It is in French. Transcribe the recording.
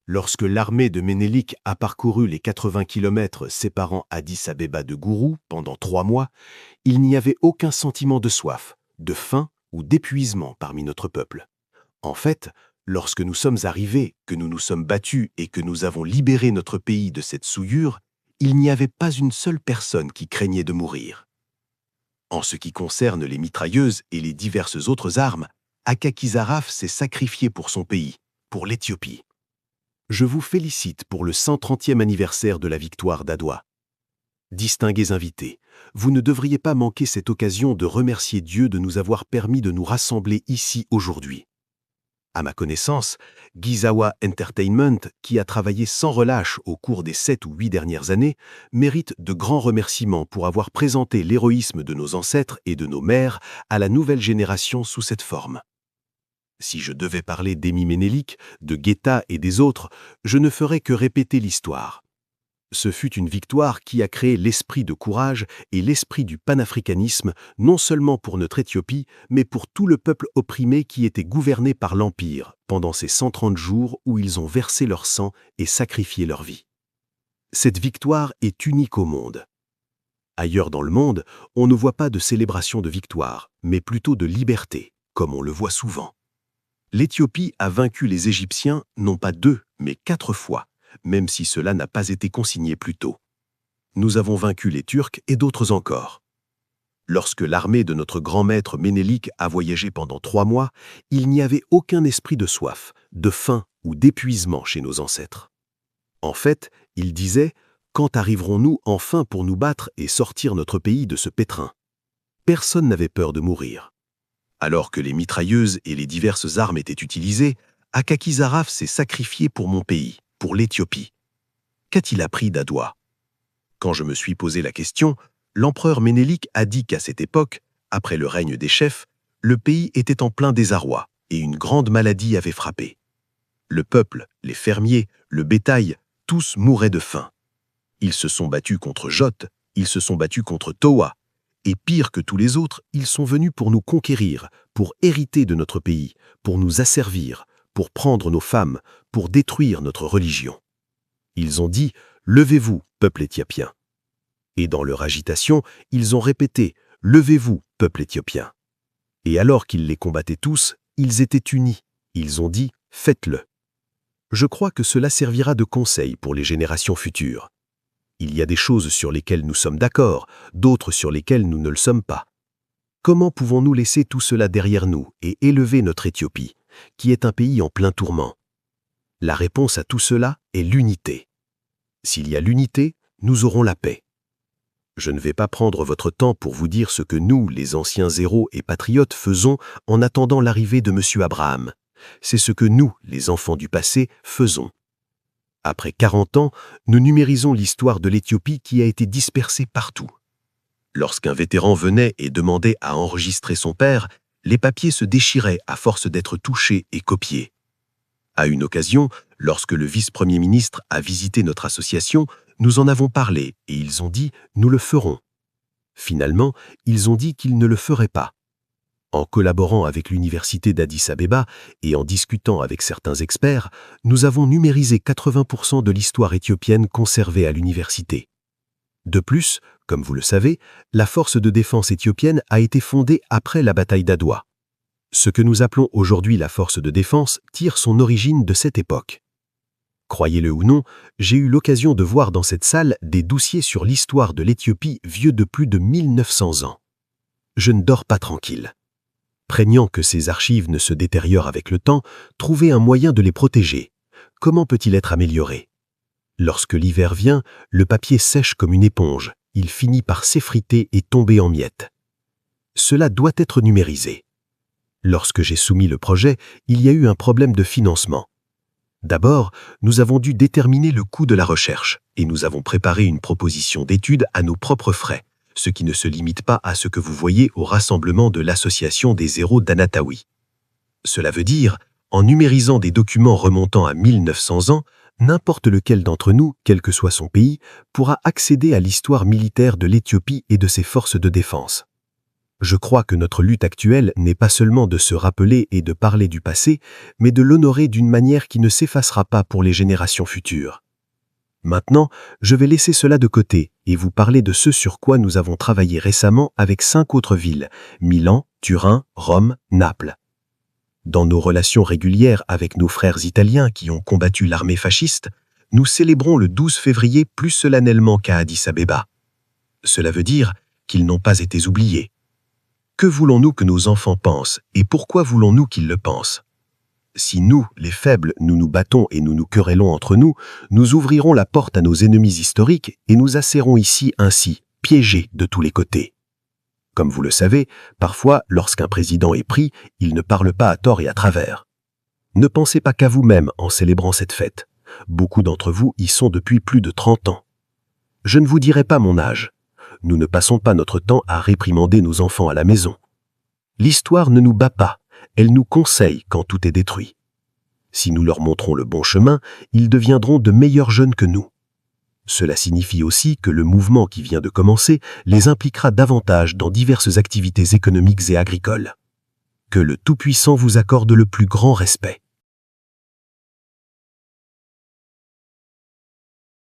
Lorsque l'armée de Ménélik a parcouru les 80 kilomètres séparant Addis-Abeba de Gourou pendant 3 mois, il n'y avait aucun sentiment de soif, de faim ou d'épuisement parmi notre peuple. En fait, lorsque nous sommes arrivés, que nous nous sommes battus et que nous avons libéré notre pays de cette souillure, il n'y avait pas une seule personne qui craignait de mourir. En ce qui concerne les mitrailleuses et les diverses autres armes, Akaki Zaraf s'est sacrifié pour son pays, pour l'Éthiopie. Je vous félicite pour le 130e anniversaire de la victoire d'Adwa. Distingués invités, vous ne devriez pas manquer cette occasion de remercier Dieu de nous avoir permis de nous rassembler ici aujourd'hui. À ma connaissance, Gizawa Entertainment, qui a travaillé sans relâche au cours des 7 ou 8 dernières années, mérite de grands remerciements pour avoir présenté l'héroïsme de nos ancêtres et de nos mères à la nouvelle génération sous cette forme. Si je devais parler d'Émile Ménélik, de Guetta et des autres, je ne ferais que répéter l'histoire. Ce fut une victoire qui a créé l'esprit de courage et l'esprit du panafricanisme, non seulement pour notre Éthiopie, mais pour tout le peuple opprimé qui était gouverné par l'Empire pendant ces 130 jours où ils ont versé leur sang et sacrifié leur vie. Cette victoire est unique au monde. Ailleurs dans le monde, on ne voit pas de célébration de victoire, mais plutôt de liberté, comme on le voit souvent. L'Éthiopie a vaincu les Égyptiens non pas 2, mais 4 fois, même si cela n'a pas été consigné plus tôt. Nous avons vaincu les Turcs et d'autres encore. Lorsque l'armée de notre grand maître Ménélik a voyagé pendant 3 mois, il n'y avait aucun esprit de soif, de faim ou d'épuisement chez nos ancêtres. En fait, il disait « Quand arriverons-nous enfin pour nous battre et sortir notre pays de ce pétrin ?» Personne n'avait peur de mourir. Alors que les mitrailleuses et les diverses armes étaient utilisées, Akaki Zaraf s'est sacrifié pour mon pays, pour l'Éthiopie. Qu'a-t-il appris d'Adwa? Quand je me suis posé la question, l'empereur Ménélik a dit qu'à cette époque, après le règne des chefs, le pays était en plein désarroi et une grande maladie avait frappé. Le peuple, les fermiers, le bétail, tous mouraient de faim. Ils se sont battus contre Joth, ils se sont battus contre Towa, et pire que tous les autres, ils sont venus pour nous conquérir, pour hériter de notre pays, pour nous asservir, pour prendre nos femmes, pour détruire notre religion. Ils ont dit « Levez-vous, peuple éthiopien ». Et dans leur agitation, ils ont répété « Levez-vous, peuple éthiopien ». Et alors qu'ils les combattaient tous, ils étaient unis. Ils ont dit « Faites-le ». Je crois que cela servira de conseil pour les générations futures. Il y a des choses sur lesquelles nous sommes d'accord, d'autres sur lesquelles nous ne le sommes pas. Comment pouvons-nous laisser tout cela derrière nous et élever notre Éthiopie, qui est un pays en plein tourment? La réponse à tout cela est l'unité. S'il y a l'unité, nous aurons la paix. Je ne vais pas prendre votre temps pour vous dire ce que nous, les anciens héros et patriotes, faisons en attendant l'arrivée de M. Abraham. C'est ce que nous, les enfants du passé, faisons. Après 40 ans, nous numérisons l'histoire de l'Éthiopie qui a été dispersée partout. Lorsqu'un vétéran venait et demandait à enregistrer son père, les papiers se déchiraient à force d'être touchés et copiés. À une occasion, lorsque le vice-premier ministre a visité notre association, nous en avons parlé et ils ont dit « nous le ferons ». Finalement, ils ont dit qu'ils ne le feraient pas. En collaborant avec l'université d'Addis-Abeba et en discutant avec certains experts, nous avons numérisé 80% de l'histoire éthiopienne conservée à l'université. De plus, comme vous le savez, la force de défense éthiopienne a été fondée après la bataille d'Adwa. Ce que nous appelons aujourd'hui la force de défense tire son origine de cette époque. Croyez-le ou non, j'ai eu l'occasion de voir dans cette salle des dossiers sur l'histoire de l'Éthiopie vieux de plus de 1900 ans. Je ne dors pas tranquille. Craignant que ces archives ne se détériorent avec le temps, trouvez un moyen de les protéger. Comment peut-il être amélioré? Lorsque l'hiver vient, le papier sèche comme une éponge. Il finit par s'effriter et tomber en miettes. Cela doit être numérisé. Lorsque j'ai soumis le projet, il y a eu un problème de financement. D'abord, nous avons dû déterminer le coût de la recherche et nous avons préparé une proposition d'étude à nos propres frais, ce qui ne se limite pas à ce que vous voyez au rassemblement de l'Association des héros d'Anataoui. Cela veut dire, en numérisant des documents remontant à 1900 ans, n'importe lequel d'entre nous, quel que soit son pays, pourra accéder à l'histoire militaire de l'Éthiopie et de ses forces de défense. Je crois que notre lutte actuelle n'est pas seulement de se rappeler et de parler du passé, mais de l'honorer d'une manière qui ne s'effacera pas pour les générations futures. Maintenant, je vais laisser cela de côté et vous parler de ce sur quoi nous avons travaillé récemment avec 5 autres villes, Milan, Turin, Rome, Naples. Dans nos relations régulières avec nos frères italiens qui ont combattu l'armée fasciste, nous célébrons le 12 février plus solennellement qu'à Addis Abeba. Cela veut dire qu'ils n'ont pas été oubliés. Que voulons-nous que nos enfants pensent et pourquoi voulons-nous qu'ils le pensent? Si nous, les faibles, nous nous battons et nous nous querellons entre nous, nous ouvrirons la porte à nos ennemis historiques et nous asserrons ici ainsi, piégés de tous les côtés. Comme vous le savez, parfois, lorsqu'un président est pris, il ne parle pas à tort et à travers. Ne pensez pas qu'à vous-même en célébrant cette fête. Beaucoup d'entre vous y sont depuis plus de 30 ans. Je ne vous dirai pas mon âge. Nous ne passons pas notre temps à réprimander nos enfants à la maison. L'histoire ne nous bat pas. Elle nous conseille quand tout est détruit. Si nous leur montrons le bon chemin, ils deviendront de meilleurs jeunes que nous. Cela signifie aussi que le mouvement qui vient de commencer les impliquera davantage dans diverses activités économiques et agricoles. Que le Tout-Puissant vous accorde le plus grand respect.